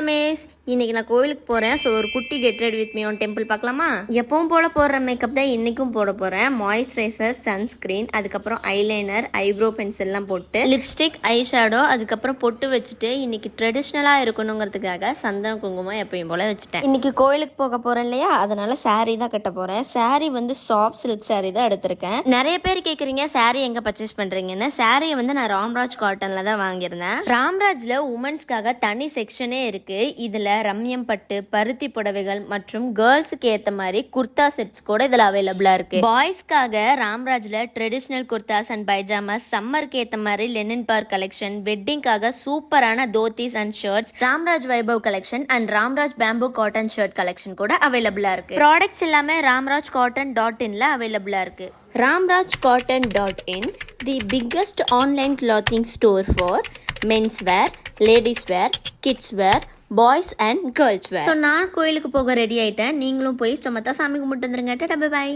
தமேஸ், இன்னைக்கு நான் கோவிலுக்கு போகிறேன். ஸோ ஒரு குட்டி get ready with me on temple பார்க்கலாமா? எப்பவும் போட போடுற மேக்கப் தான் இன்றைக்கும் போட போகிறேன். மாய்ஸ்சரைசர், சன்ஸ்க்ரீன், அதுக்கப்புறம் ஐலைனர், ஐப்ரோ பென்சில்லாம் போட்டு லிப்ஸ்டிக், ஐ ஷேடோ, அதுக்கப்புறம் பொட்டு வச்சுட்டு இன்னைக்கு ட்ரெடிஷ்னலாக இருக்கணுங்கிறதுக்காக சந்தன குங்குமம் எப்பயும் போல் வச்சுட்டேன். இன்னைக்கு கோவிலுக்கு போக போகிறேன் இல்லையா, அதனால சாரீ தான் கட்ட போகிறேன். சாரீ வந்து சாஃப்ட் சில்க் சாரீ தான் எடுத்திருக்கேன். நிறைய பேர் கேட்குறீங்க சாரீ எங்கே பர்ச்சேஸ் பண்ணுறீங்கன்னு. சாரியை வந்து நான் ராம்ராஜ் காட்டனில் தான் வாங்கியிருந்தேன். ராம்ராஜில் உமன்ஸ்க்காக தனி செக்ஷனே இருக்குது. இதில் ரம்யம் பட்டு, பருத்தி புடவைகள் மற்றும் கேர்ள்ஸுக்கு ஏற்ற மாதிரி குர்தா செட்ஸ் கூட இதில் அவைலபிளாக இருக்குது. பாய்ஸ்க்காக ராம்ராஜில் ட்ரெடிஷ்னல் குர்தாஸ் அண்ட் பைஜாமாஸ், சம்மருக்கு ஏற்ற மாதிரி லெனின் பார்க் கலெக்ஷன், வெட்டிங்காக சூப்பரான dhotis and shirts, Ramraj Vaibhav collection and Ramraj bamboo cotton shirt collection கூட அவைலபிளாக இருக்குது. ப்ராடக்ட்ஸ் எல்லாமே ramrajcotton.inல அவைலபிளாக இருக்குது. ramrajcotton.in, the biggest online clothing store for menswear, ladies wear, kids wear, boys and girls wear. So நான் கோயிலுக்கு போக ரெடி ஆயிட்டேன். நீங்களும் போய் சமத்தா சாமி கும்பிட்டு வந்துருங்க. Tata, bye bye.